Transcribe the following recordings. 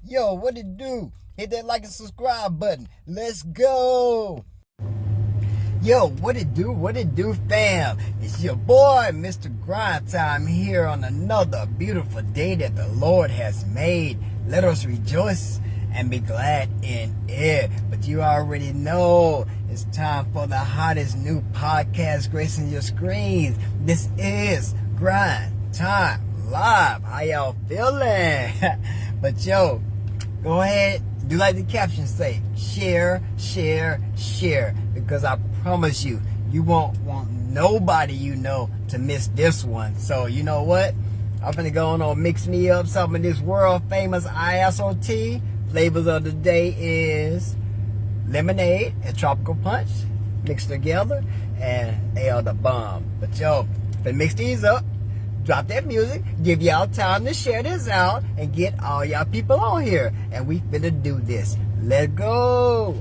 Yo, what it do? Hit that like and subscribe button. Let's go. Yo, what it do? What it do, fam? It's your boy, Mr. Grind Time, here on another beautiful day that the Lord has made. Let us rejoice and be glad in it. But you already know it's time for the hottest new podcast gracing your screens. This is Grind Time Live. How y'all feeling? But yo, go ahead, do like the caption say, share, share, share, because I promise you, you won't want nobody you know to miss this one. So you know what? I'm gonna go on and mix me up some of this world famous ISOT. Flavors of the day is lemonade and tropical punch mixed together, and they are the bomb. But yo, if I mix these up, drop that music, give y'all time to share this out, and get all y'all people on here. And we finna do this. Let's go.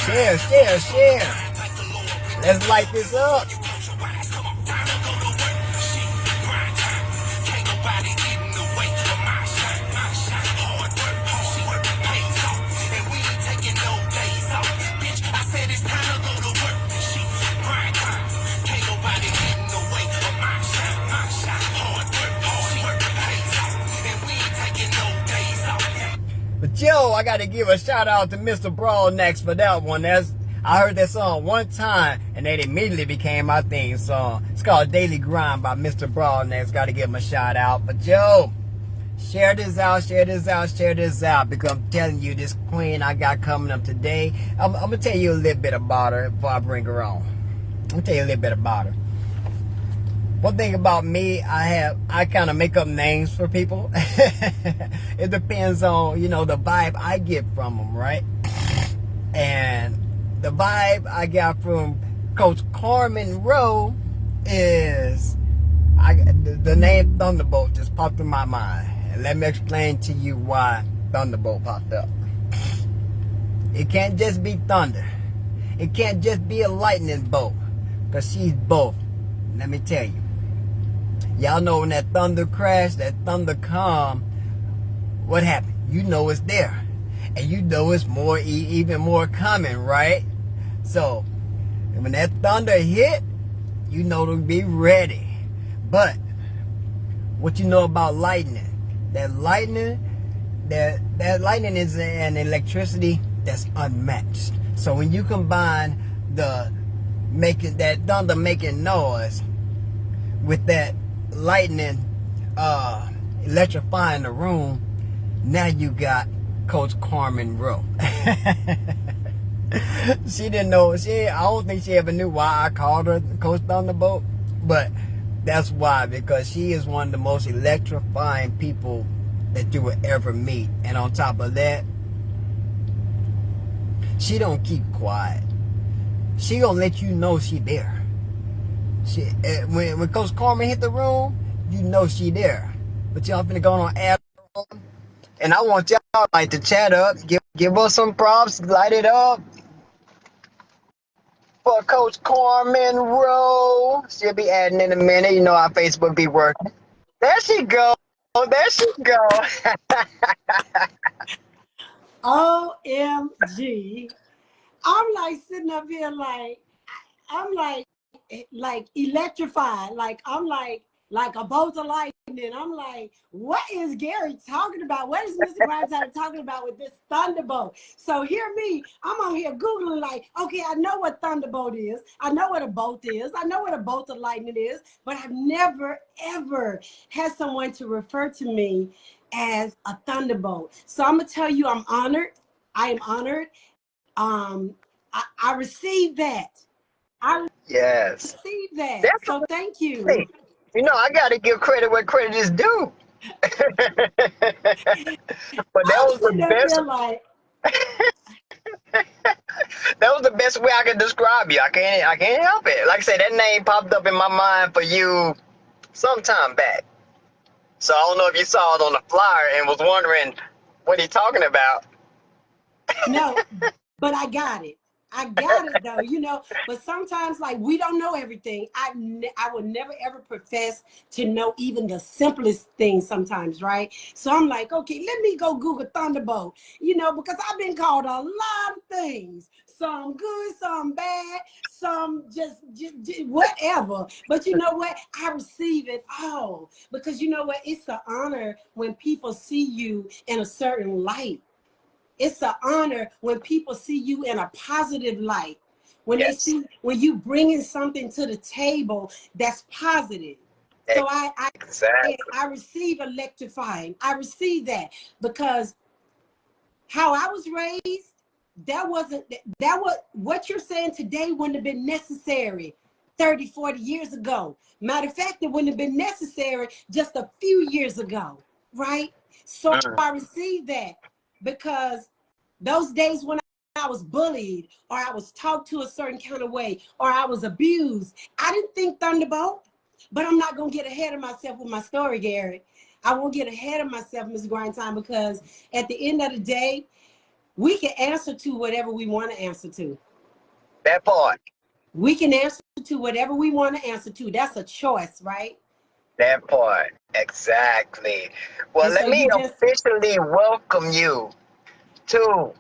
Share, share, share. Let's light this up. But yo, I gotta give a shout out to Mr. Broadnax for that one. I heard that song one time and it immediately became my theme song. It's called Daily Grind by Mr. Broadnax. Gotta give him a shout out. But yo, share this out, share this out, share this out, because I'm telling you, this queen I got coming up today, I'm gonna tell you a little bit about her before I bring her on. I'm gonna tell you a little bit about her. One thing about me, I kind of make up names for people. It depends on, the vibe I get from them, right? And the vibe I got from Coach Carmen Rowe is, the name Thunderbolt just popped in my mind. And let me explain to you why Thunderbolt popped up. It can't just be thunder. It can't just be a lightning bolt, because she's both. Let me tell you. Y'all know when that thunder crash, that thunder come, what happened? You know it's there. And you know it's more, even more coming, right? So, when that thunder hit, you know to be ready. But, what you know about lightning? That lightning is an electricity that's unmatched. So when you combine that thunder making noise with that lightning electrifying the room, now you got Coach Carmen Rowe. She didn't know. I don't think she ever knew why I called her Coach Thunderbolt, but that's why, because she is one of the most electrifying people that you will ever meet. And on top of that, she don't keep quiet. She gonna let you know she there. When Coach Carmen hit the room, you know she there. But y'all finna go on air, and I want y'all like to chat up, give us some props, light it up for Coach Carmen Rowe. She'll be adding in a minute. You know how Facebook be working. There she go. There she go. OMG. I'm like sitting up here I'm like electrified. Like I'm like like a bolt of lightning. I'm like, what is Gary talking about? What is Mr. Grindtime talking about with this thunderbolt? So hear me, I'm on here Googling like, okay, I know what thunderbolt is. I know what a bolt is. I know what a bolt of lightning is, but I've never, ever had someone to refer to me as a thunderbolt. So I'm gonna tell you, I'm honored. I am honored. I received that. I Yes. received that. So thank you. Definitely. You know, I got to give credit where credit is due. But that I'm was the sitting up best. here like, That was the best way I could describe you. I can't help it. Like I said, that name popped up in my mind for you sometime back. So I don't know if you saw it on the flyer and was wondering what he talking about. no, but I got it. I got it though, you know. But sometimes, like, we don't know everything. I would never ever profess to know even the simplest things sometimes, right? So I'm like, okay, let me go Google Thunderbolt, you know, because I've been called a lot of things. Some good, some bad, some just whatever. But you know what? I receive it all because you know what? It's an honor when people see you in a certain light. It's an honor when people see you in a positive light. When they Yes, see when you bringing something to the table that's positive. So exactly. I receive electrifying. I receive that because how I was raised, that was what you're saying today wouldn't have been necessary 30, 40 years ago. Matter of fact, it wouldn't have been necessary just a few years ago, right? So Mm. I received that because those days when I was bullied or I was talked to a certain kind of way or I was abused, I didn't think Thunderbolt, but I'm not going to get ahead of myself with my story, Gary. I won't get ahead of myself, Ms. Grindtime, because at the end of the day, we can answer to whatever we want to answer to. That part. We can answer to whatever we want to answer to. That's a choice, right? That part. Exactly. Well, And let so me you just, officially welcome you to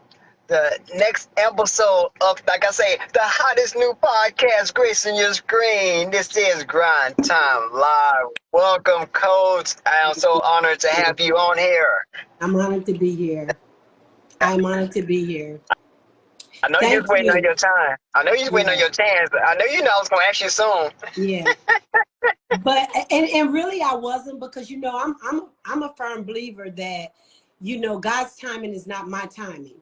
the next episode of, like I say, the hottest new podcast gracing your screen. This is Grind Time Live. Welcome, Coach. I am so honored to have you on here. I'm honored to be here. I'm honored to be here. I know you're just Thank waiting on you. your time. I know you're just waiting on Yeah, your chance. I know you know I was going to ask you soon. yeah. But and really I wasn't because you know I'm a firm believer that you know God's timing is not my timing,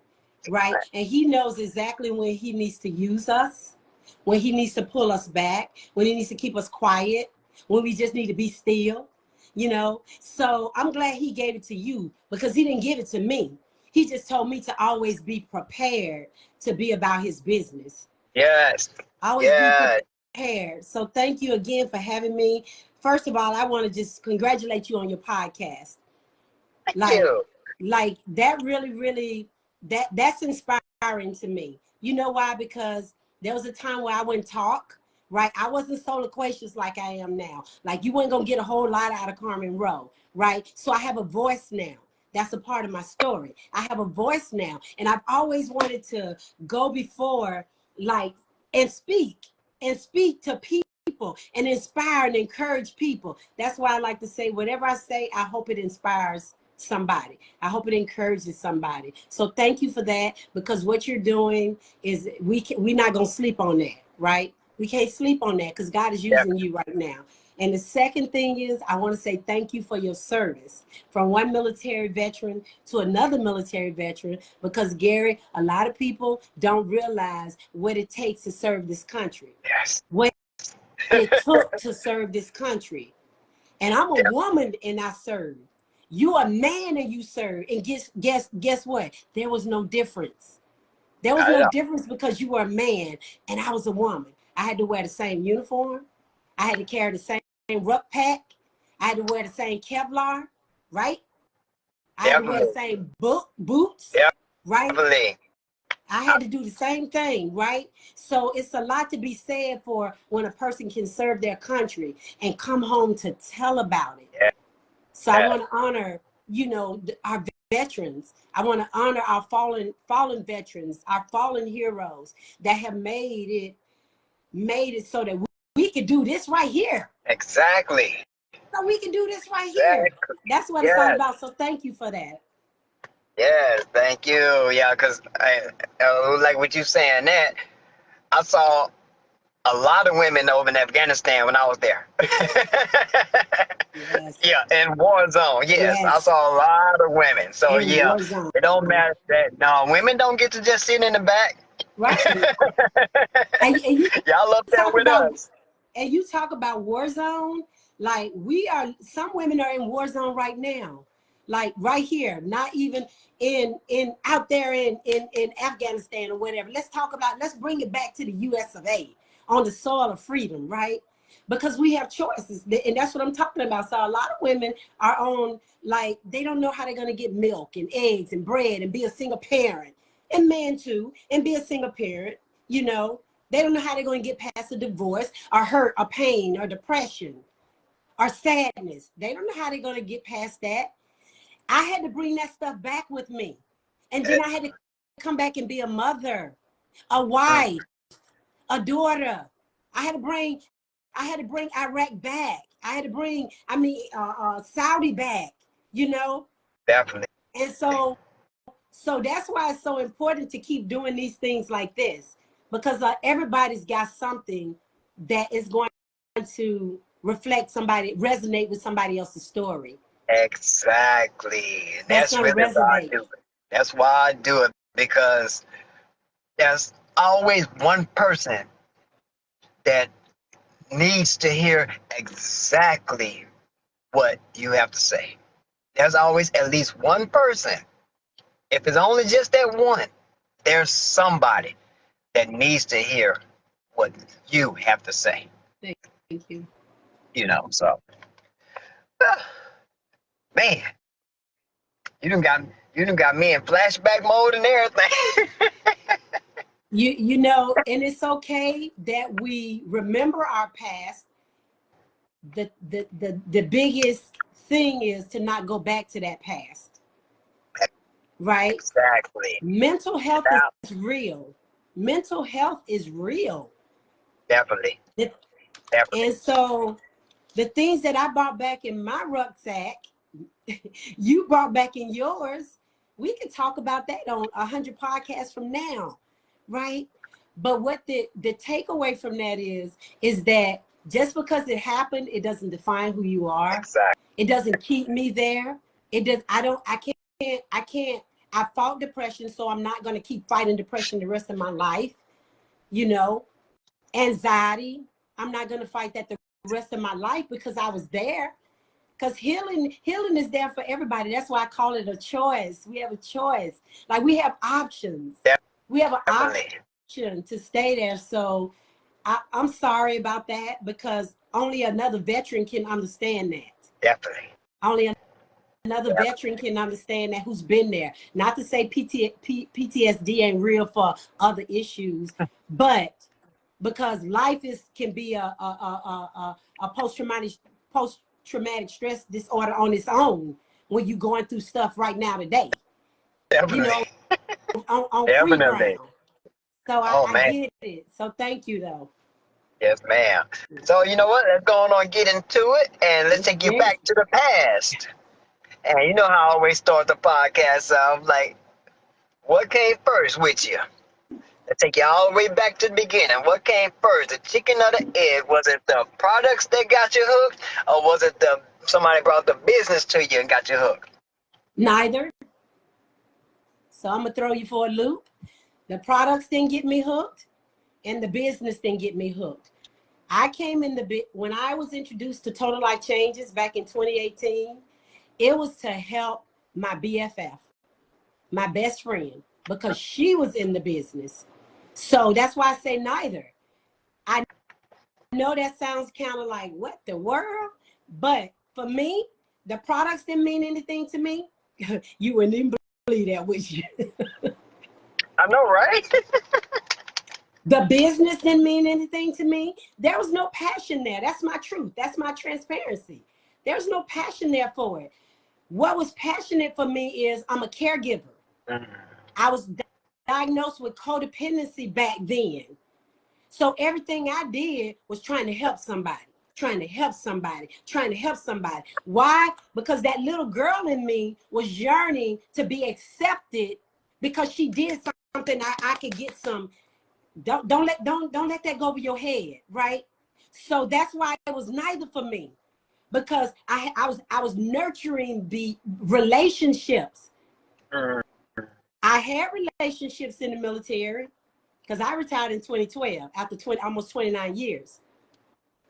right? And he knows exactly when he needs to use us, when he needs to pull us back, when he needs to keep us quiet, when we just need to be still, you know. So I'm glad he gave it to you because he didn't give it to me. He just told me to always be prepared to be about his business. Yes. Always be Yes. prepared. So thank you again for having me. First of all, I want to just congratulate you on your podcast. Thank Like, you. like that really, really, that's inspiring to me. You know why? Because there was a time where I wouldn't talk, right? I wasn't so loquacious like I am now. Like you weren't gonna get a whole lot out of Carmen Rowe, right? So I have a voice now. That's a part of my story. I have a voice now, and I've always wanted to go before, like, and speak to people and inspire and encourage people. That's why I like to say, whatever I say, I hope it inspires somebody. I hope it encourages somebody. So thank you for that because what you're doing is we're not gonna sleep on that, right? We can't sleep on that because God is Yep. using you right now. And the second thing is, I want to say thank you for your service from one military veteran to another military veteran, because Gary, a lot of people don't realize what it takes to serve this country, Yes. what it took to serve this country. And I'm a Yep. woman and I serve. You a man and you serve. And guess what? There was no difference. There was I no know. difference because you were a man and I was a woman. I had to wear the same uniform. I had to carry the same ruck pack. I had to wear the same Kevlar, right? I had to wear the Definitely. same boots, Yep. right? Definitely. I had to do the same thing, right? So it's a lot to be said for when a person can serve their country and come home to tell about it. Yeah. So I want to honor, you know, our veterans. I want to honor our fallen veterans, our fallen heroes that have made it so that we could do this right here. Exactly. So we can do this right here. That's what it's all about. So thank you for that. Yes, thank you. Yeah, because like what you saying that, I saw a lot of women over in Afghanistan when I was there. Yes. Yeah, in war zone. Yes, I saw a lot of women. So in yeah, war zone. it don't matter that no women don't get to just sit in the back. Right. and you Y'all up there with us. And you talk about war zone, like some women are in war zone right now, like right here, not even in out there in Afghanistan or whatever. Let's bring it back to the US of A, on the soil of freedom, right? Because we have choices, and that's what I'm talking about. So a lot of women are on, like, they don't know how they're going to get milk and eggs and bread and be a single parent, and men too, and be a single parent, you know. They don't know how they're going to get past a divorce or hurt or pain or depression or sadness. They don't know how they're going to get past that. I had to bring that stuff back with me. And then I had to come back and be a mother, a wife, a daughter. I had to bring Iraq back. I had to bring, Saudi back, you know? Definitely. And so that's why it's so important to keep doing these things like this, because everybody's got something that is going to resonate with somebody else's story. Exactly. That's really why I do it. That's why I do it, because there's always one person that needs to hear exactly what you have to say. There's always at least one person. If it's only just that one, there's somebody that needs to hear what you have to say. Thank you. You know, so man, you done got me in flashback mode and everything. You know, and it's okay that we remember our past. The biggest thing is to not go back to that past. Right? Exactly. Mental health is real. Mental health is real. Definitely. And so the things that I brought back in my rucksack, you brought back in yours. We can talk about that on 100 podcasts from now, right? But what the takeaway from that is that just because it happened, it doesn't define who you are. Exactly. It doesn't keep me there. It does. I can't. I fought depression, so I'm not going to keep fighting depression the rest of my life. You know, anxiety, I'm not going to fight that the rest of my life, because I was there. Because healing is there for everybody. That's why I call it a choice. We have a choice. Like, we have options. We have an option to stay there. So I'm sorry about that, because only another veteran can understand that. Definitely. Only another veteran can understand that, who's been there. Not to say PTSD ain't real for other issues, but because life can be a post-traumatic stress disorder on its own when you're going through stuff right now today. Definitely. You know, on free ground. So I get it. So thank you, though. Yes, ma'am. So you know what? Let's go on get into it, and let's take you back to the past. And you know how I always start the podcast off, like, what came first with you? Let's take you all the way back to the beginning. What came first, the chicken or the egg? Was it the products that got you hooked, or was it somebody brought the business to you and got you hooked? Neither. So I'm gonna throw you for a loop. The products didn't get me hooked, and the business didn't get me hooked. I came in when I was introduced to Total Life Changes back in 2018. It was to help my BFF, my best friend, because she was in the business. So that's why I say neither. I know that sounds kind of like, what the world? But for me, the products didn't mean anything to me. You wouldn't even believe that, would you? I know, right? The business didn't mean anything to me. There was no passion there. That's my truth. That's my transparency. There's no passion there for it. What was passionate for me is I'm a caregiver. I was diagnosed with codependency back then. So everything I did was trying to help somebody. trying to help somebody, trying to help somebody. Why? Because that little girl in me was yearning to be accepted because she did something I could get some. Don't let that go over your head, right? So that's why it was neither for me, because I was nurturing the relationships. I had relationships in the military because I retired in 2012 after almost 29 years.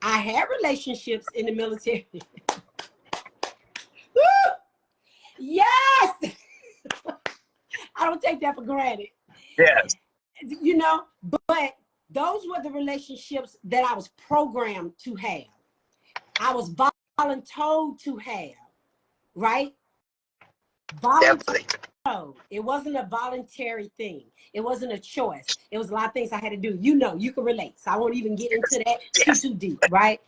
I had relationships in the military. Yes! I don't take that for granted. Yes. You know, but those were the relationships that I was programmed to have. I was voluntold to have, right? Definitely. It wasn't a voluntary thing. It wasn't a choice. It was a lot of things I had to do. You know, you can relate. So I won't even get into that too deep, right?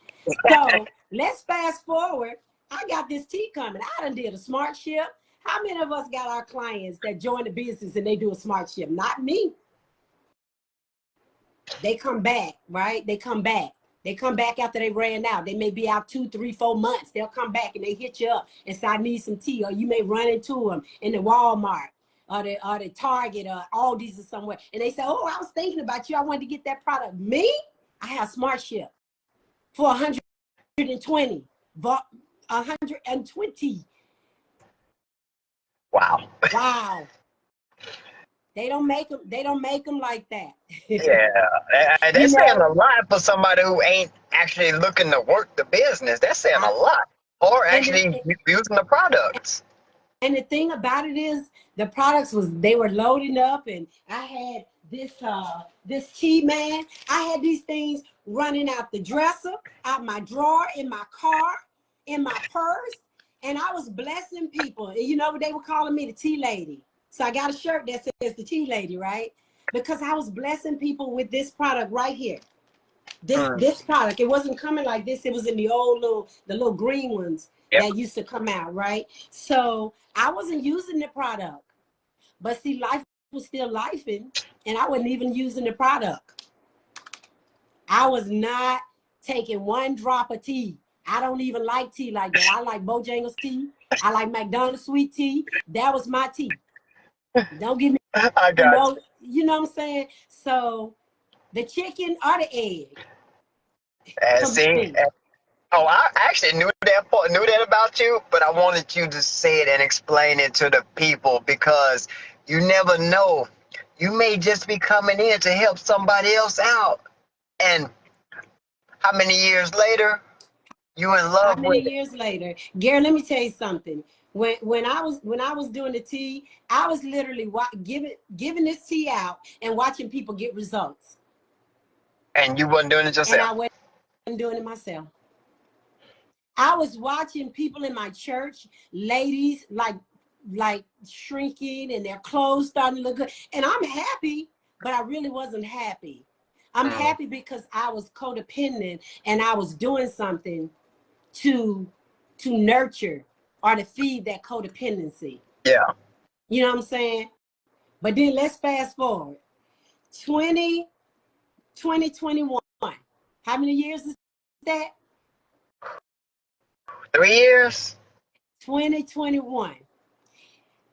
So let's fast forward. I got this tea coming. I done did a smart ship. How many of us got our clients that join the business and they do a smart ship? Not me. They come back, right? They come back. They come back after they ran out. They may be out 2, 3, 4 months. They'll come back and they hit you up and say, I need some tea. Or you may run into them in the Walmart or the Target or Aldi's or somewhere. And they say, oh, I was thinking about you. I wanted to get that product. Me? I have Smart Ship for 120. 120. Wow. Wow. They don't make them like that. Yeah, You that's saying know, a lot for somebody who ain't actually looking to work the business. That's saying a lot, or actually using the products. And the thing about it is, the products they were loading up, and I had this tea, man. I had these things running out the dresser, out my drawer, in my car, in my purse, and I was blessing people. And you know, they were calling me the tea lady. So I got a shirt that says the tea lady, right? Because I was blessing people with this product right here. This product, it wasn't coming like this. It was in the old the little green ones that used to come out, right? So I wasn't using the product, but see, life was still lifing, and I wasn't even using the product. I was not taking one drop of tea. I don't even like tea like that. I like Bojangles tea. I like McDonald's sweet tea. That was my tea. Don't give me, I got you know what I'm saying? So the chicken or the egg? you. See, oh, I actually knew that about you, but I wanted you to say it and explain it to the people, because you never know. You may just be coming in to help somebody else out, and how many years later, you in How love many with it. years later? Gary, let me tell you something. When I was doing the tea, I was literally giving this tea out and watching people get results. And you wasn't doing it And I yourself. wasn't doing it myself. I was watching people in my church, ladies like shrinking and their clothes starting to look good. And I'm happy, but I really wasn't happy. I'm happy because I was codependent and I was doing something to nurture or to feed that codependency. Yeah. You know what I'm saying? But then let's fast forward. 2021. How many years is that? 3 years. 2021.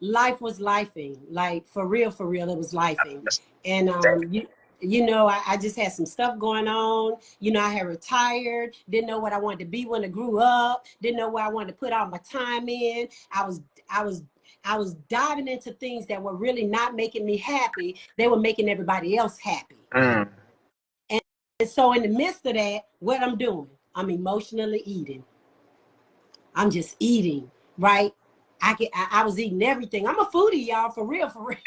Life was lifing. Like for real, it was lifing. And you know, I just had some stuff going on. You know, I had retired, didn't know what I wanted to be when I grew up, didn't know where I wanted to put all my time in. I was diving into things that were really not making me happy. They were making everybody else happy. Mm. And so in the midst of that, what I'm doing, I'm emotionally eating. I'm just eating, right? I was eating everything. I'm a foodie, y'all, for real, for real.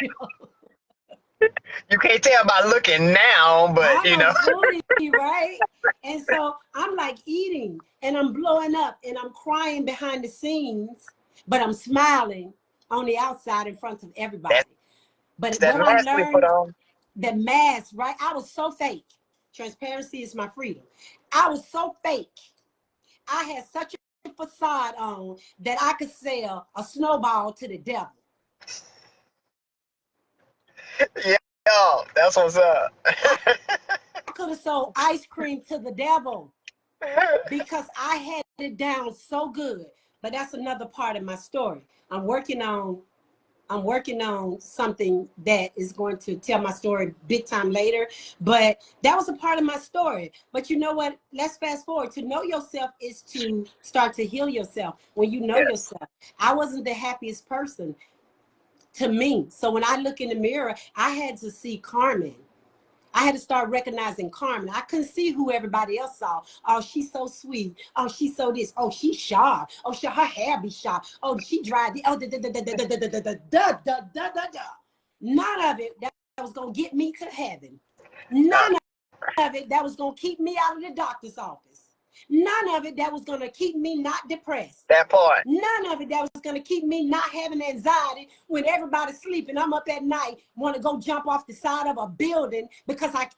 You can't tell by looking now, but I'm you a know. foodie, right? And so I'm like eating and I'm blowing up and I'm crying behind the scenes, but I'm smiling on the outside in front of everybody. But That what I mask we put learned, on. the mask, right? I was so fake. Transparency is my freedom. I was so fake. I had such a facade on that I could sell a snowball to the devil. Yeah, that's what's up. I could have sold ice cream to the devil. because I had it down so good. But that's another part of my story. I'm working on something that is going to tell my story big time later. But that was a part of my story. But you know what? Let's fast forward. To know yourself is to start to heal yourself. When you know yourself, I wasn't the happiest person to me. So when I look in the mirror, I had to see Carmen. I had to start recognizing Carmen. I couldn't see who everybody else saw. Oh, she's so sweet. Oh, she's so this. Oh, she's sharp. Oh, her hair be sharp. Oh, she dried. Oh, none of it that was gonna get me to heaven. None of it that was gonna keep me out of the doctor's office. None of it that was going to keep me not depressed. That part. None of it that was going to keep me not having anxiety when everybody's sleeping. I'm up at night, want to go jump off the side of a building because I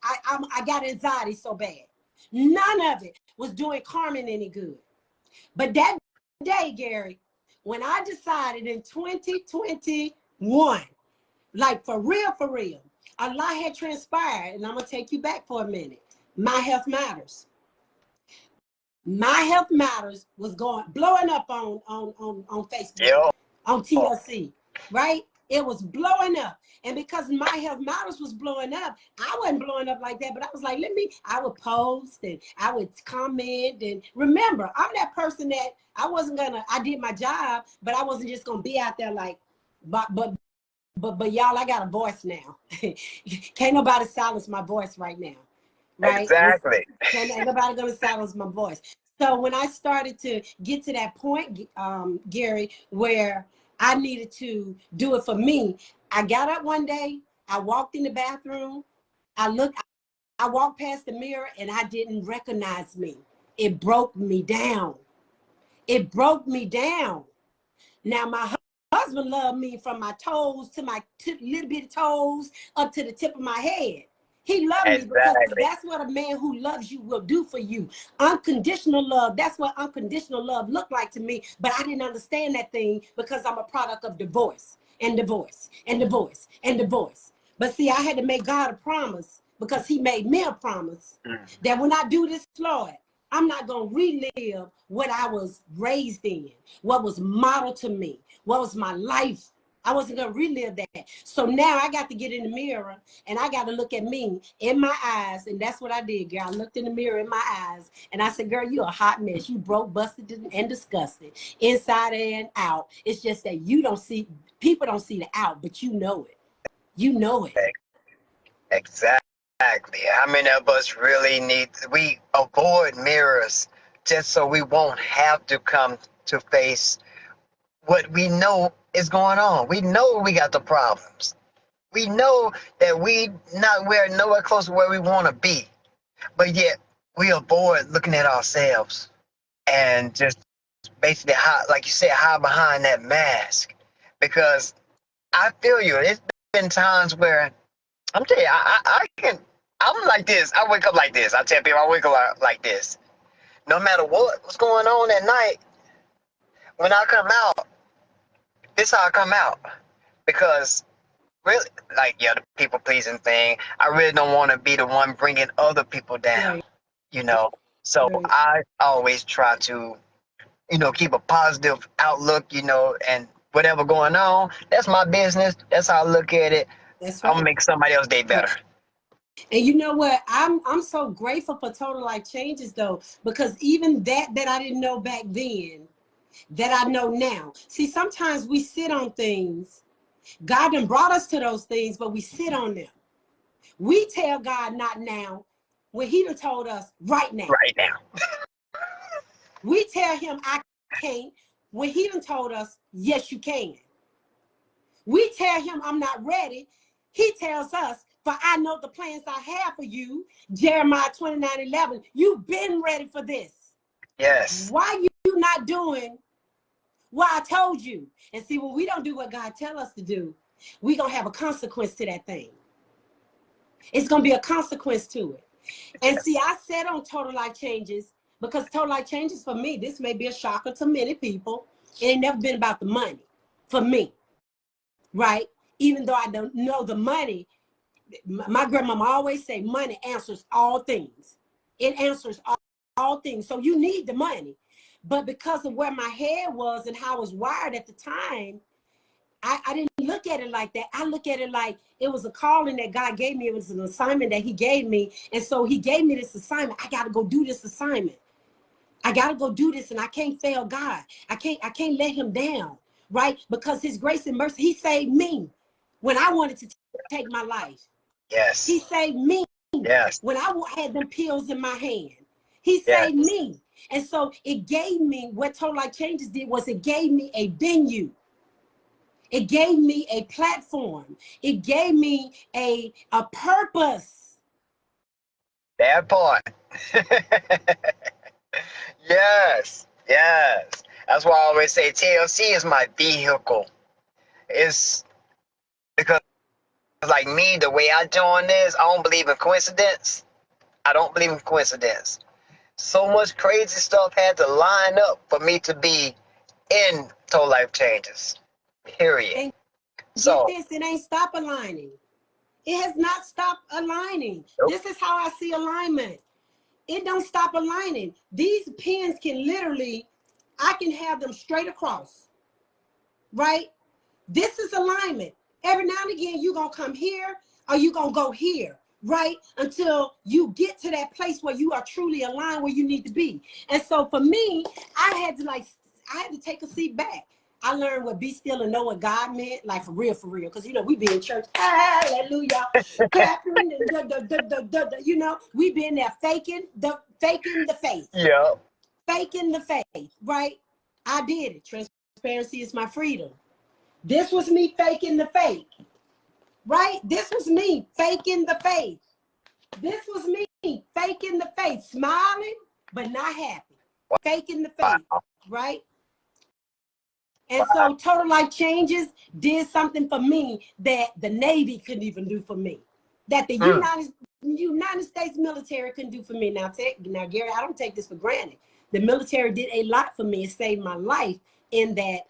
got anxiety so bad. None of it was doing Carmen any good. But that day, Gary, when I decided in 2021, like for real, a lot had transpired, and I'm going to take you back for a minute. My Health Matters. My Health Matters was blowing up on Facebook, on TLC, right? It was blowing up. And because My Health Matters was blowing up, I wasn't blowing up like that, but I was like, I would post and I would comment. And remember, I'm that person that I did my job, but I wasn't just gonna be out there like, but y'all, I got a voice now. Can't nobody silence my voice right now. Right? Exactly. Ain't nobody gonna silence my voice. So when I started to get to that point, Gary, where I needed to do it for me, I got up one day, I walked in the bathroom, I walked past the mirror and I didn't recognize me. It broke me down. It broke me down. Now my husband loved me from my toes to my little bitty toes up to the tip of my head. He loved me because that's what a man who loves you will do for you. Unconditional love, that's what unconditional love looked like to me. But I didn't understand that thing because I'm a product of divorce and divorce and divorce and divorce. But see, I had to make God a promise because he made me a promise that when I do this, Lord, I'm not going to relive what I was raised in, what was modeled to me, what was my life. I wasn't going to relive that. So now I got to get in the mirror and I got to look at me in my eyes. And that's what I did, girl. I looked in the mirror in my eyes and I said, girl, you're a hot mess. You broke, busted, and disgusted inside and out. It's just that people don't see the out, but you know it. You know it. Exactly. How many of us really we avoid mirrors just so we won't have to come to face what we know is going on. We know we got the problems. We know that we're nowhere close to where we want to be. But yet we avoid looking at ourselves and just basically like you said, hide behind that mask. Because I feel you. It's been times where I'm telling you, I'm like this. I wake up like this. I tell people I wake up like this. No matter what's going on at night, when I come out, this is how I come out. Because really, like, the people pleasing thing, I really don't want to be the one bringing other people down, So I always try to, keep a positive outlook, and whatever going on, that's my business. That's how I look at it. That's right. I'm gonna make somebody else's day better. And you know what? I'm so grateful for Total Life Changes though, because even that I didn't know back then, that I know now. See, sometimes we sit on things. God done brought us to those things, but we sit on them. We tell God not now when he done told us right now. Right now. We tell him I can't when he done told us yes you can. We tell him I'm not ready. He tells us, for I know the plans I have for you, Jeremiah 29:11. You've been ready for this. Yes. Why you not doing what I told you? And see, when we don't do what God tell us to do, we're going to have a consequence to that thing. It's going to be a consequence to it. And see, I said on Total Life Changes, because Total Life Changes for me, this may be a shocker to many people. It ain't never been about the money for me, right? Even though I don't know the money, my grandmama always say money answers all things. It answers all things. So you need the money. But because of where my head was and how I was wired at the time, I didn't look at it like that. I look at it like it was a calling that God gave me. It was an assignment that he gave me. And so he gave me this assignment. I got to go do this assignment. I got to go do this, and I can't fail God. I can't let him down, right? Because his grace and mercy, he saved me when I wanted to take my life. Yes. He saved me when I had them pills in my hand. He saved me. And so it gave me, what Total Life Changes did was it gave me a venue. It gave me a platform. It gave me a purpose. That part. Yes. That's why I always say TLC is my vehicle. It's because, like me, the way I join this, I don't believe in coincidence. I don't believe in coincidence. So much crazy stuff had to line up for me to be in Total Life Changes. Period. And So get this, it ain't stop aligning. It has not stopped aligning. Nope. This is how I see alignment. It don't stop aligning. These pins can literally, I can have them straight across, right? This is alignment. Every now and again, you're going to come here or you're going to go here, right? Until you get to that place where you are truly aligned where you need to be. And so for me, I had to take a seat back. I learned what be still and know what God meant, like for real. Because, we be in church, hallelujah, clapping, we be in there faking the faith. yeah. Faking the faith, right? I did it. Transparency is my freedom. This was me faking the faith, right? This was me faking the faith. This was me faking the faith, smiling, but not happy. Faking the faith, right? And so Total Life Changes did something for me that the Navy couldn't even do for me, that the United States military couldn't do for me. Now, Gary, I don't take this for granted. The military did a lot for me. It saved my life in that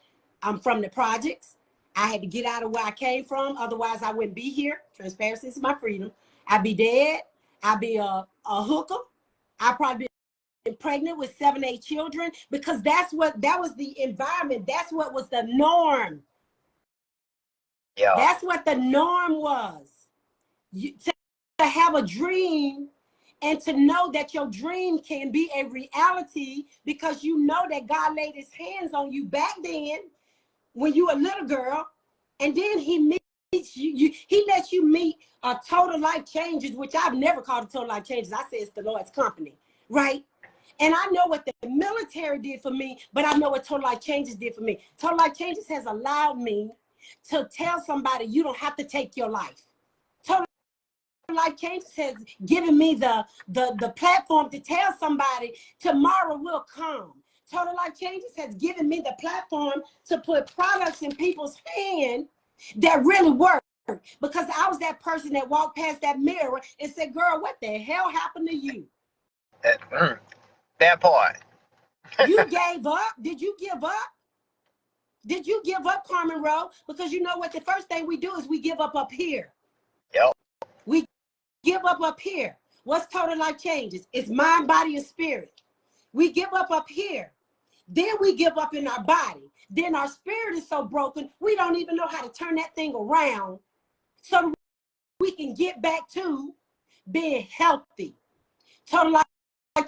I'm from the projects. I had to get out of where I came from. Otherwise, I wouldn't be here. Transparency is my freedom. I'd be dead. I'd be a hooker. I'd probably be pregnant with 7, 8 children, because that was the environment. That's what was the norm. Yeah. That's what the norm was. To have a dream and to know that your dream can be a reality, because you know that God laid his hands on you back then when you were a little girl, and then he meets you, he lets you meet a Total Life Changes, which I've never called a Total Life Changes. I say it's the Lord's company, right? And I know what the military did for me, but I know what Total Life Changes did for me. Total Life Changes has allowed me to tell somebody you don't have to take your life. Total Life Changes has given me the platform to tell somebody tomorrow will come. Total Life Changes has given me the platform to put products in people's hands that really work. Because I was that person that walked past that mirror and said, girl, what the hell happened to you? That part. You gave up? Did you give up? Did you give up, Carmen Rowe? Because you know what? The first thing we do is we give up here. Yep. We give up here. What's Total Life Changes? It's mind, body, and spirit. We give up here. Then we give up in our body. Then our spirit is so broken, we don't even know how to turn that thing around so we can get back to being healthy. Total Life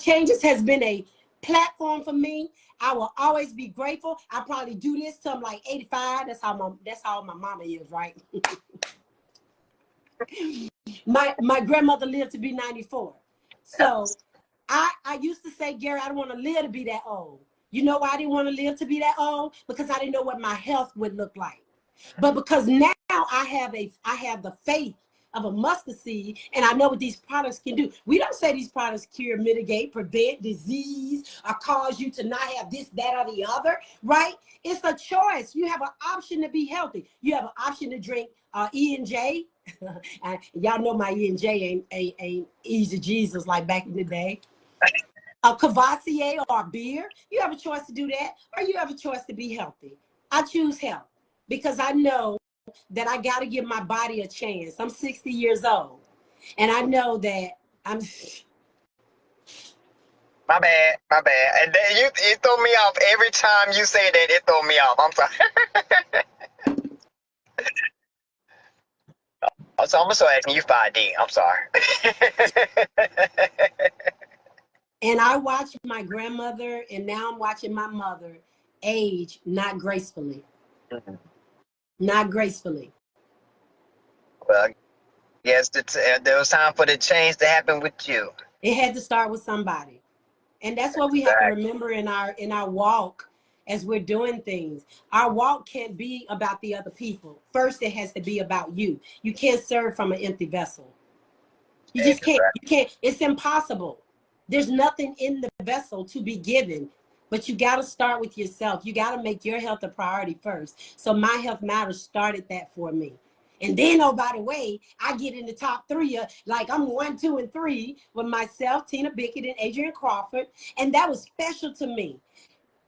Changes has been a platform for me. I will always be grateful. I probably do this till I'm like 85. That's how my mama is, right? my grandmother lived to be 94. So I used to say, Gary, I don't want to live to be that old. You know why I didn't want to live to be that old? Because I didn't know what my health would look like. But because now I have the faith of a mustard seed, and I know what these products can do. We don't say these products cure, mitigate, prevent disease, or cause you to not have this, that, or the other, right? It's a choice. You have an option to be healthy. You have an option to drink E&J. Y'all know my E&J ain't easy Jesus like back in the day. A Cavassier or beer. You have a choice to do that, or you have a choice to be healthy. I choose health because I know that I got to give my body a chance. I'm 60 years old, and I know that My bad, my bad. And then you throw me off every time you say that. It throw me off. I'm sorry. So I'm also asking you 5D. I'm sorry. And I watched my grandmother, and now I'm watching my mother age not gracefully. Not gracefully. Well, yes, there was time for the change to happen with you. It had to start with somebody. And that's what we have to remember in our walk as we're doing things. Our walk can't be about the other people. First, it has to be about you. You can't serve from an empty vessel. You just can't. You can't. It's impossible. There's nothing in the vessel to be given, but you got to start with yourself. You got to make your health a priority first. So My Health Matters started that for me. And then, oh, by the way, I get in the top three, like I'm 1, 2, and 3 with myself, Tina Bickett, and Adrian Crawford. And that was special to me.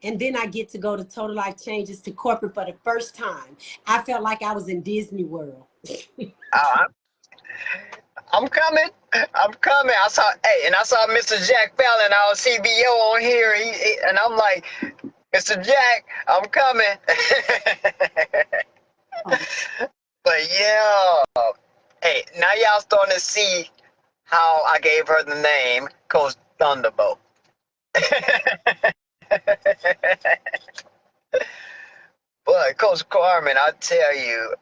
And then I get to go to Total Life Changes to corporate for the first time. I felt like I was in Disney World. I'm coming. I'm coming. I saw Mr. Jack Fallon, our CBO, on here. And I'm like, Mr. Jack, I'm coming. But yeah, hey, now y'all starting to see how I gave her the name Coach Thunderbolt. But Coach Carmen, I tell you,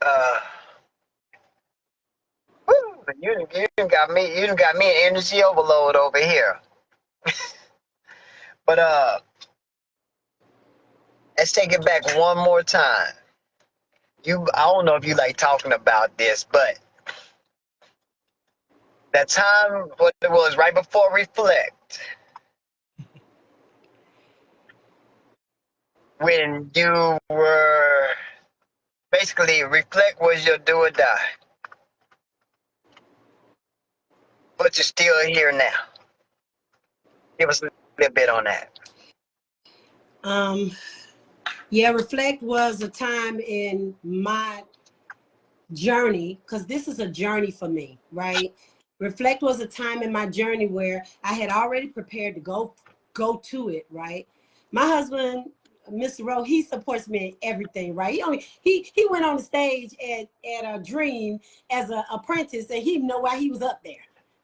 you done got me an energy overload over here. But let's take it back one more time. I don't know if you like talking about this, but that time, what it was right before Reflect, when you were basically, Reflect was your do or die, but you're still here now. Give us a little bit on that. Yeah, Reflect was a time in my journey, because this is a journey for me, right? Reflect was a time in my journey where I had already prepared to go to it, right? My husband, Mr. Rowe, he supports me in everything, right? He went on the stage at a Dream as an apprentice, and he didn't know why he was up there.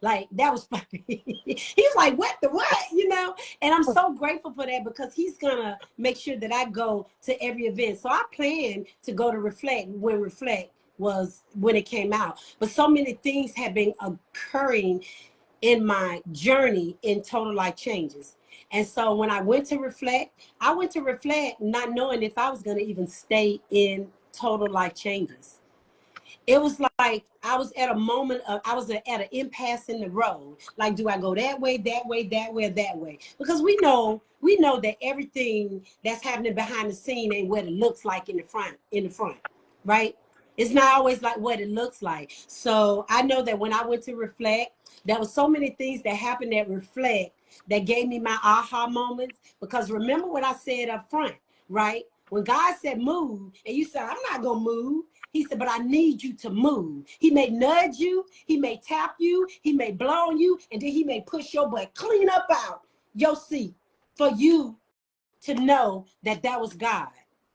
Like, that was funny. He was like, what the what? You know? And I'm so grateful for that, because he's gonna make sure that I go to every event. So I plan to go to Reflect when it came out. But so many things have been occurring in my journey in Total Life Changes. And so when I went to Reflect not knowing if I was going to even stay in Total Life Changes. It was like I was at an impasse in the road. Like, do I go that way, that way, that way, or that way? Because we know that everything that's happening behind the scene ain't what it looks like in the front, right? It's not always like what it looks like. So I know that when I went to Reflect, there was so many things that happened at Reflect that gave me my aha moments. Because remember what I said up front, right? When God said move, and you said, I'm not going to move. He said, but I need you to move. He may nudge you. He may tap you. He may blow on you. And then he may push your butt clean up out your seat for you to know that was God.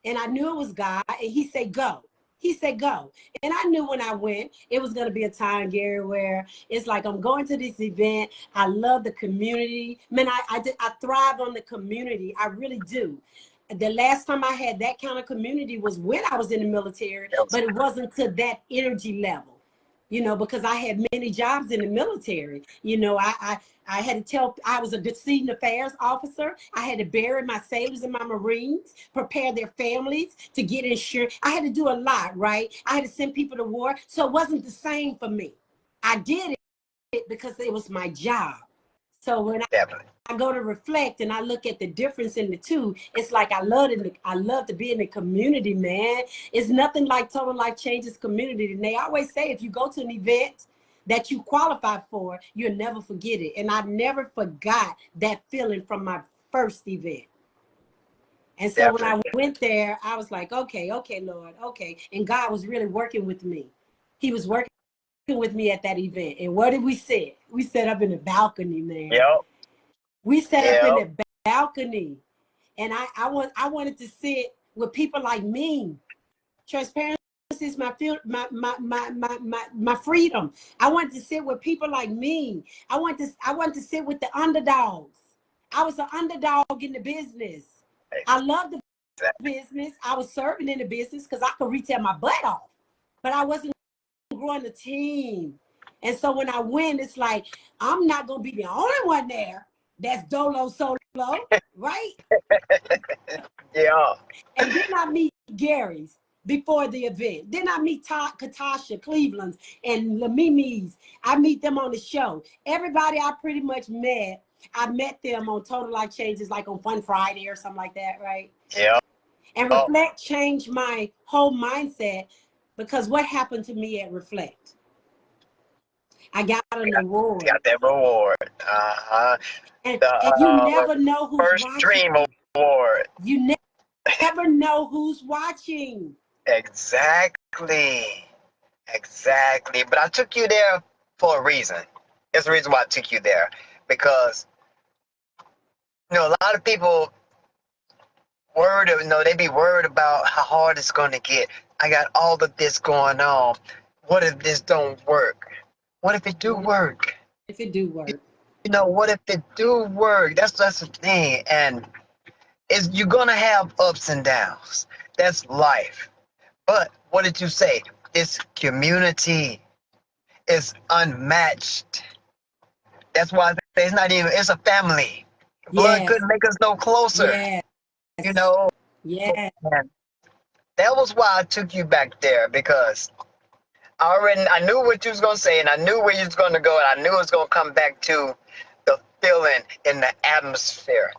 And I knew it was God. And he said, go. He said, go. And I knew when I went, it was going to be a time, Gary, where it's like, I'm going to this event. I love the community. Man, I thrive on the community. I really do. The last time I had that kind of community was when I was in the military, but it wasn't to that energy level, you know, because I had many jobs in the military. You know, I had to tell, I was a decedent affairs officer. I had to bury my sailors and my Marines, prepare their families to get insured. I had to do a lot, right? I had to send people to war. So it wasn't the same for me. I did it because it was my job. So when I go to Reflect and I look at the difference in the two, it's like I love to be in the community, man. It's nothing like Total Life Changes community. And they always say, if you go to an event that you qualified for, you'll never forget it. And I never forgot that feeling from my first event. And so when I went there, I was like, okay, Lord, okay. And God was really working with me. He was working with me at that event. And what did we sit? We sat up in the balcony, man. Yep. We sat up in Yeah. the balcony, and I wanted to sit with people like me. Transparency is my freedom. I wanted to sit with people like me. I wanted to sit with the underdogs. I was an underdog in the business. I love the business. I was serving in the business because I could retail my butt off, but I wasn't growing the team. And so when I win, it's like I'm not gonna be the only one there that's dolo solo, right? Yeah. And then I meet Gary's before the event. Then I meet Katasha Cleveland's and Lamimi's. I meet them on the show. Everybody I pretty much met, I met them on Total Life Changes, like on Fun Friday or something like that, right? Yeah. And Reflect changed my whole mindset because what happened to me at Reflect? I got an award. Got that reward. And The you never know who's first watching. Dream Award. You never know who's watching. Exactly. Exactly. But I took you there for a reason. There's the reason why I took you there. Because, a lot of people they be worried about how hard it's going to get. I got all of this going on. What if this don't work? What if it do work? If it do work. What if it do work? That's the thing. And you're going to have ups and downs. That's life. But what did you say? It's community. It's unmatched. That's why it's not even, it's a family. Blood couldn't make us no closer. Yes. Yeah. And that was why I took you back there, because I knew what you was going to say, and I knew where you was going to go, and I knew it was going to come back to the feeling in the atmosphere.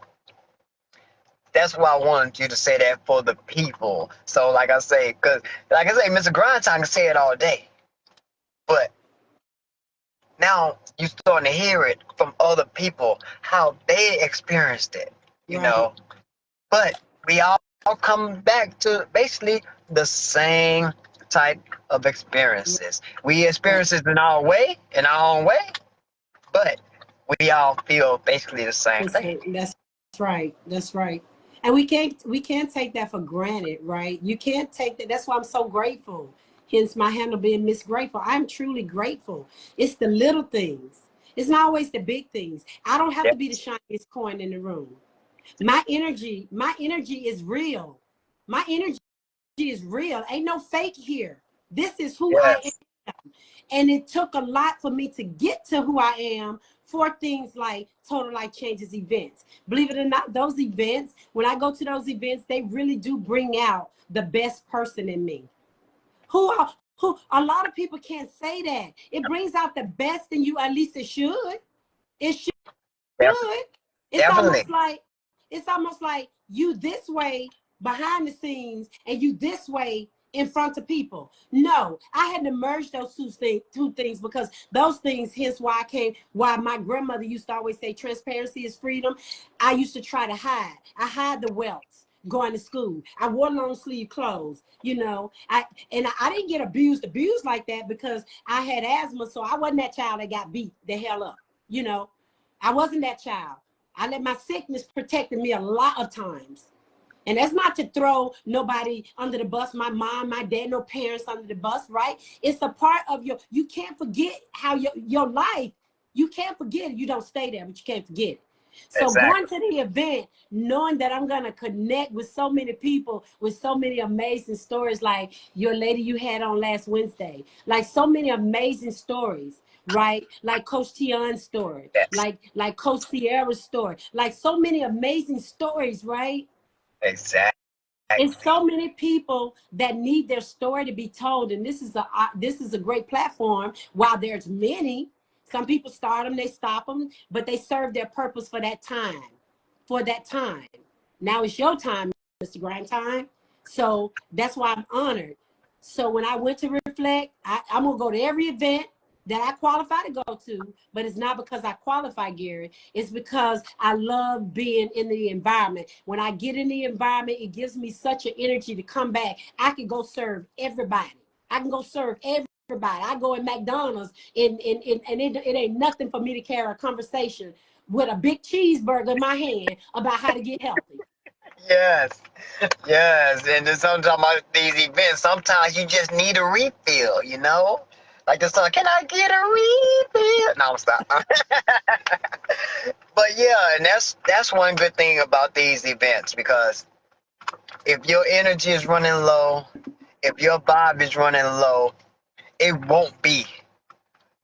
That's why I wanted you to say that for the people. So like I say, Mr. Grindtime can say it all day. But now you're starting to hear it from other people, how they experienced it, you know. But we all come back to basically the same type of experiences. We experience it in our own way, but we all feel basically the same thing. That's right. That's right. And we can't take that for granted, right? You can't take that. That's why I'm so grateful. Hence my handle being Miss Grateful. I'm truly grateful. It's the little things. It's not always the big things. I don't have to be the shiniest coin in the room. My energy is real. My energy is real. Ain't no fake here. This is who I am. And it took a lot for me to get to who I am for things like Total Life Changes events. Believe it or not, those events, when I go to those events, they really do bring out the best person in me. Who a lot of people can't say that. It brings out the best in you, at least it should. It should. It's almost like you this way behind the scenes and you this way in front of people. No, I had to merge those two things because those things, hence why my grandmother used to always say transparency is freedom. I used to try to hide. I hide the welts going to school. I wore long sleeve clothes, I didn't get abused like that because I had asthma. So I wasn't that child that got beat the hell up. I wasn't that child. I let my sickness protect me a lot of times. And that's not to throw nobody under the bus, my mom, my dad, no parents under the bus, right? It's a part of you can't forget how your life, you can't forget it. You don't stay there, but you can't forget it. So going to the event, knowing that I'm going to connect with so many people with so many amazing stories, like your lady you had on last Wednesday, like so many amazing stories, right? Like Coach Tion's story, like Coach Sierra's story, like so many amazing stories, right? Exactly. It's so many people that need their story to be told, and this is a great platform. While there's many, some people start them, they stop them, but they serve their purpose for that time. Now it's your time, Mr. Grindtime. So that's why I'm honored. So when I went to Reflect, I'm gonna go to every event that I qualify to go to, but it's not because I qualify, Gary. It's because I love being in the environment. When I get in the environment, it gives me such an energy to come back. I can go serve everybody. I can go serve everybody. I go in McDonald's and it ain't nothing for me to carry a conversation with a big cheeseburger in my hand about how to get healthy. Yes, yes. And then sometimes about these events, sometimes you just need a refill, you know? Like the song, can I get a refill? No, stop. But yeah, and that's one good thing about these events, because if your energy is running low, if your vibe is running low, it won't be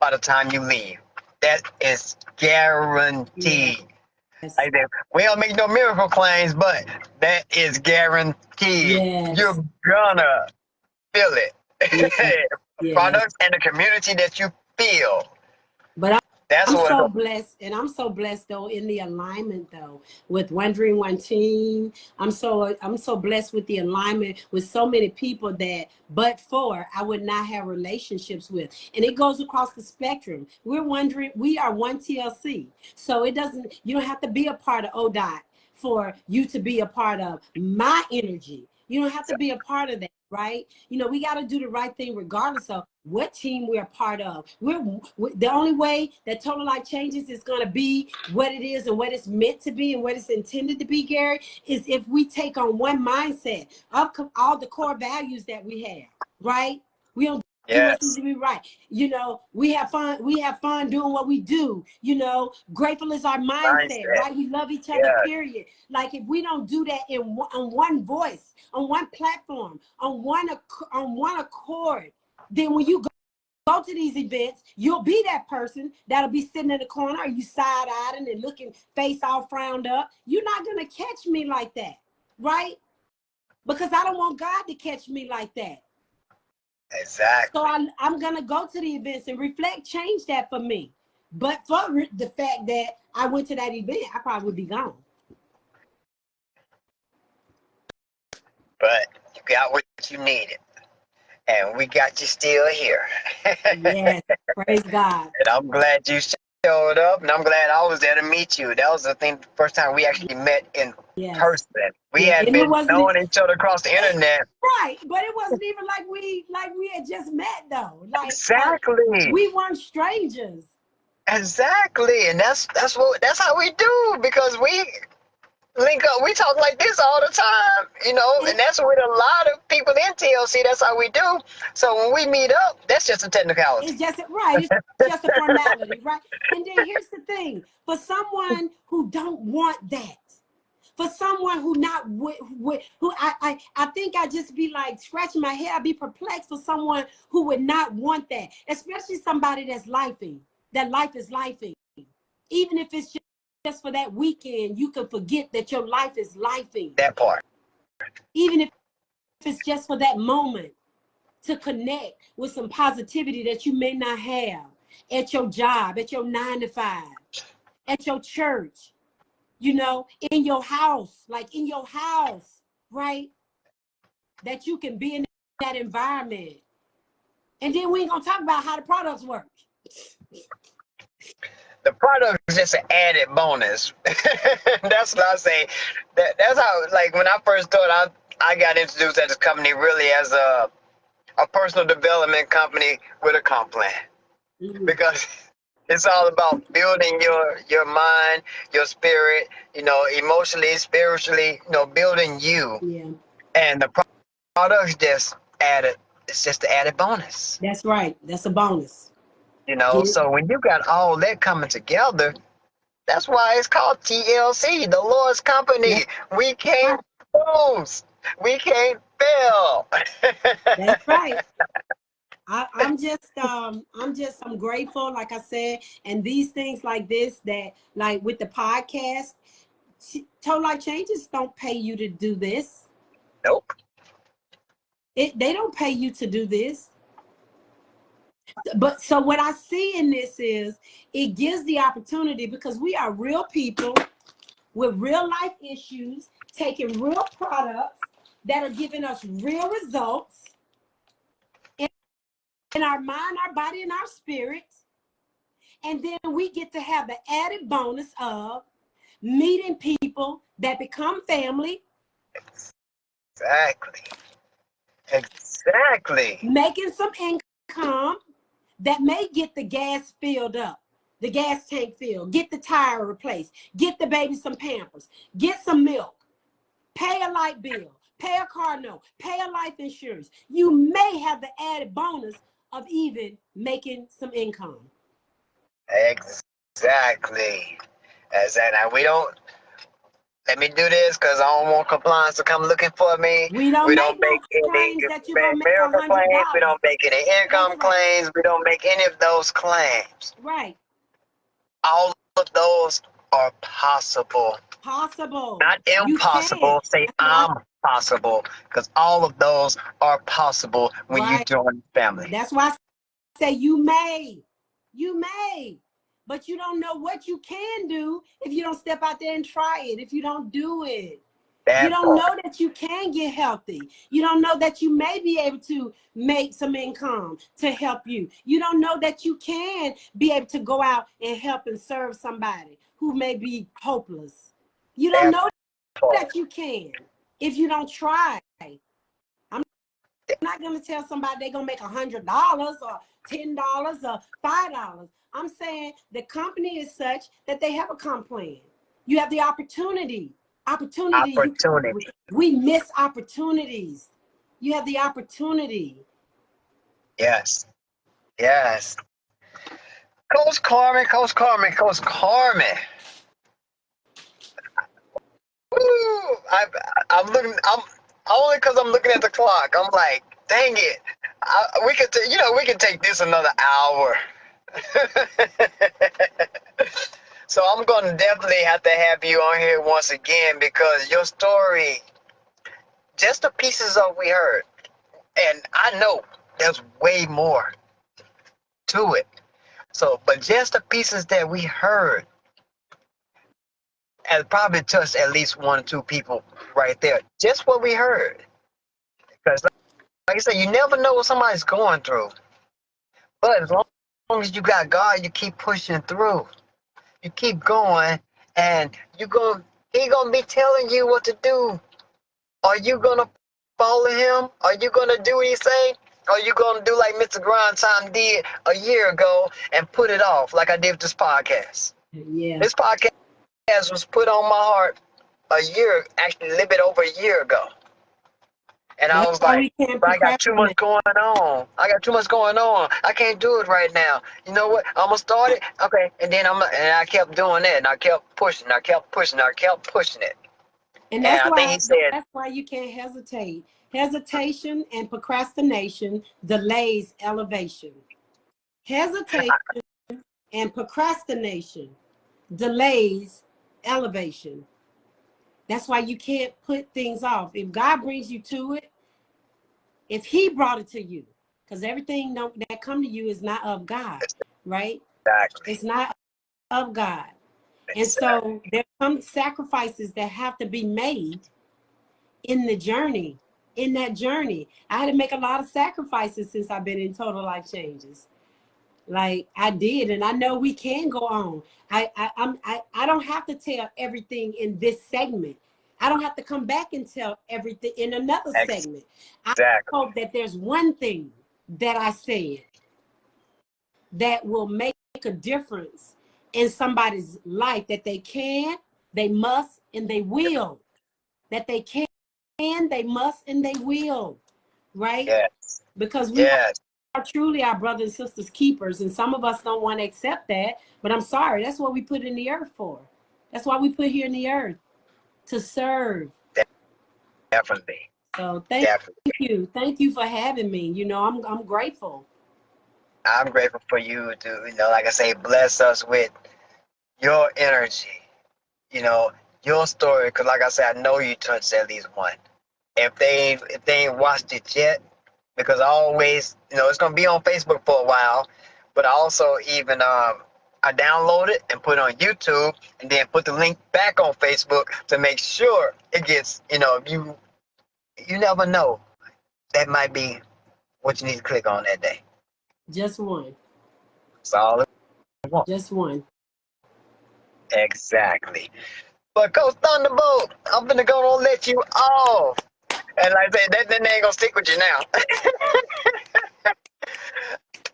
by the time you leave. That is guaranteed. Yes. Like that. We don't make no miracle claims, but that is guaranteed. Yes. You're gonna feel it. Yes. Yes. Products and the community that you feel. But That's I'm what. so blessed, and I'm so blessed though in the alignment though with One Dream One Team. I'm so blessed with the alignment with so many people that but for I would not have relationships with, and it goes across the spectrum. We're wondering we are one TLC, so it doesn't. You don't have to be a part of ODOT for you to be a part of my energy. You don't have to be a part of that, right? You know, we got to do the right thing regardless of what team we're a part of. We're the only way that Total Life Changes is going to be what it is and what it's meant to be and what it's intended to be, Gary, is if we take on one mindset of all the core values that we have, right? We don't do what needs Yes. to be right. You know, we have fun. We have fun doing what we do. You know, grateful is our mindset, Mindset. right? We love each other, Yeah. period. Like if we don't do that on one voice, on one platform, on one accord, then when you go to these events, you'll be that person that'll be sitting in the corner, or you side-eyed and looking face all frowned up. You're not gonna catch me like that, right? Because I don't want God to catch me like that. Exactly. So I'm gonna go to the events and reflect, change that for me. But for the fact that I went to that event, I probably would be gone. But you got what you needed, and we got you still here. Yes, praise God. And I'm glad you showed up, and I'm glad I was there to meet you. That was the thing, the first time we actually met in Yes. person. We Yeah, had and it been wasn't knowing each other across the internet. right, but it wasn't even like we had just met though. Like Exactly. we weren't strangers. Exactly. And that's how we do, because we link up, we talk like this all the time, you know, and that's with a lot of people in TLC. That's how we do. So when we meet up, that's just a technicality. It's just right. It's just a formality, right? And then here's the thing: for someone who don't want that, for someone who not who I think I just be like scratching my head. I'd be perplexed for someone who would not want that, especially somebody that's lifing. That life is lifing, even if it's just for that weekend. You can forget that your life is lifing. That part. Even if it's just for that moment, to connect with some positivity that you may not have at your job, at your 9 to 5, at your church, you know, in your house, like in your house, right? That you can be in that environment. And then we ain't gonna talk about how the products work. The product is just an added bonus. That's what I say. That's how, like, when I first thought I got introduced at this company really as a personal development company with a comp plan. Mm-hmm. Because it's all about building your mind, your spirit, you know, emotionally, spiritually, you know, building you. Yeah. And the products just added, it's just an added bonus. That's right. That's a bonus. You know, so when you got all that coming together, that's why it's called TLC, the Lord's Company. Yeah. We can't lose. We can't fail. That's right. I'm grateful, like I said, and these things like this, that like with the podcast, Total Life Changes don't pay you to do this. Nope. They don't pay you to do this. But so what I see in this is it gives the opportunity, because we are real people with real life issues, taking real products that are giving us real results in our mind, our body, and our spirit. And then we get to have the added bonus of meeting people that become family. Exactly. Making some income that may get the gas filled up, the gas tank filled, get the tire replaced, get the baby some Pampers, get some milk, pay a light bill, pay a car note, pay a life insurance. You may have the added bonus of even making some income. Exactly. Now we don't. Let me do this because I don't want compliance to come looking for me. We don't make no make any claims that you're gonna make miracle claims. We $100. don't make any income claims. We don't make any of those claims. Right. All of those are possible. Possible. Not impossible. Say I'm possible, because all of those are possible when you join the family. That's why I say you may. You may. But you don't know what you can do if you don't step out there and try it, if you don't do it. You don't know that you can get healthy. You don't know that you may be able to make some income to help you. You don't know that you can be able to go out and help and serve somebody who may be hopeless. You don't know that you can if you don't try. I'm not going to tell somebody they're going to make $100 or $10 or $5. I'm saying the company is such that they have a comp plan. You have the opportunity. We miss opportunities. You have the opportunity. Yes. Coach Carmen. Woo! I'm looking. I'm only because I'm looking at the clock. I'm like, dang it. We could take this another hour. So I'm going to definitely have to have you on here once again, because your story, just the pieces of we heard, and I know there's way more to it. So, but just the pieces that we heard has probably touched at least 1 or 2 people right there. Just what we heard. Because like I said, you never know what somebody's going through. But as long as you got God, you keep pushing through. You keep going, and He gonna be telling you what to do. Are you gonna follow Him? Are you gonna do what He say? Or are you gonna do like Mr. Grindtime did a year ago and put it off, like I did with this podcast? Yeah. This podcast was put on my heart actually a little bit over a year ago. And I was like, I got too much going on. I can't do it right now. You know what? I'm gonna start it. Okay. And then I kept doing that, and I kept pushing it. And that's why you can't hesitate. Hesitation and procrastination delays elevation. Hesitation and procrastination delays elevation. That's why you can't put things off. If God brings you to it, if He brought it to you, because everything that come to you is not of God, right? Exactly. It's not of God. And so there are some sacrifices that have to be made in the journey. In that journey, I had to make a lot of sacrifices since I've been in Total Life Changes. Like I did, and I know we can go on. I don't have to tell everything in this segment. I don't have to come back and tell everything in another segment. I hope that there's one thing that I said that will make a difference in somebody's life, that they can, they must, and they will. That they can, they must, and they will. Right? Yes. Because we are truly our brothers and sisters keepers, and some of us don't want to accept that, but I'm sorry, that's what we put in the earth for. That's why we put here in the earth, to serve. Definitely. So thank you for having me. You know, I'm grateful. I'm grateful for you to, like I say, bless us with your energy, your story, because like I said, I know you touched at least one. If they ain't watched it yet, because I always, it's going to be on Facebook for a while, but I also even, I download it and put it on YouTube, and then put the link back on Facebook to make sure it gets, you never know. That might be what you need to click on that day. Just one. That's all it wants. Just one. Exactly. But Coach Thunderbolt, I'm gonna go and let you off. And like I say, that ain't gonna stick with you now.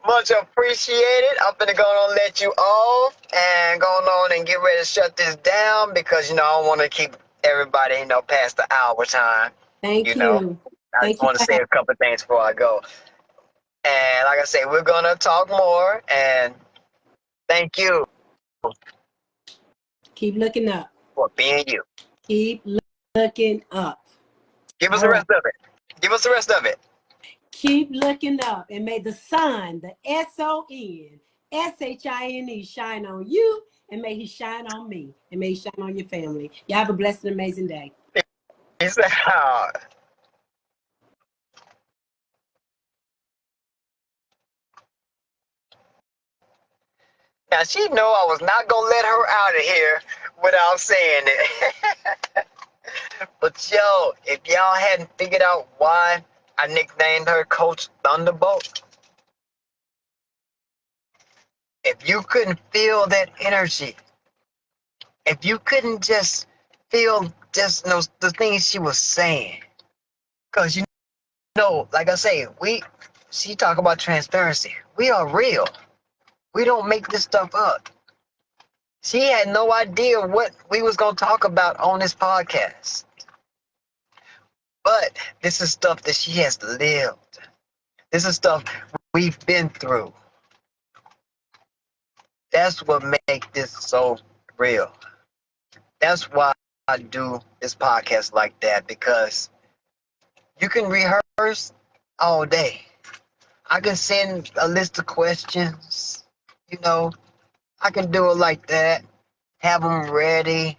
Much appreciated. I'm gonna go and let you off. and going on and get ready to shut this down because, I don't want to keep everybody, past the hour time. Thank You know, you. I just Thank you want to for say a couple of things before I go. And like I say, we're going to talk more. And thank you keep looking up. for being you. Keep looking up. Give us All the right. rest of it. Give us the rest of it. Keep looking up, and may the sun, the SONSHINE, shine on you, and may he shine on me, and may he shine on your family. Y'all have a blessed and amazing day. Peace out. Now, she know I was not going to let her out of here without saying it. But, yo, if y'all hadn't figured out why I nicknamed her Coach Thunderbolt, if you couldn't feel that energy, if you couldn't just feel just the things she was saying, because like I say, she talk about transparency. We are real. We don't make this stuff up. She had no idea what we was gonna talk about on this podcast, but this is stuff that she has lived. This is stuff we've been through. That's what makes this so real. That's why I do this podcast like that, because you can rehearse all day. I can send a list of questions, I can do it like that, have them ready,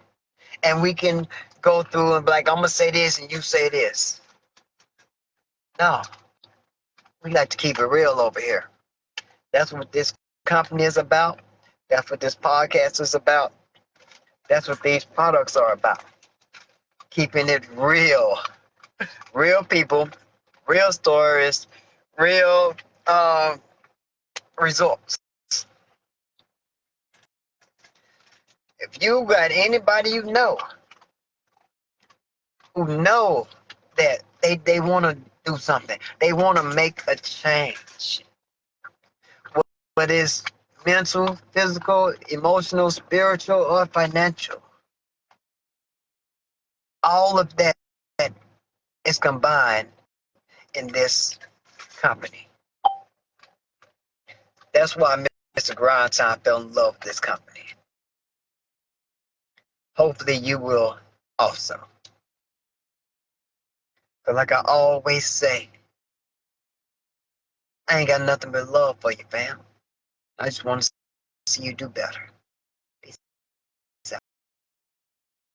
and we can go through and be like, I'm going to say this and you say this. No, we like to keep it real over here. That's what this company is about. That's what this podcast is about. That's what these products are about. Keeping it real. Real people, real stories, real results. If you got anybody who know that they want to do something, they want to make a change, whether it's mental, physical, emotional, spiritual, or financial, all of that is combined in this company. That's why Mr. Grindtime fell in love with this company. Hopefully you will also. But like I always say, I ain't got nothing but love for you, fam. I just want to see you do better.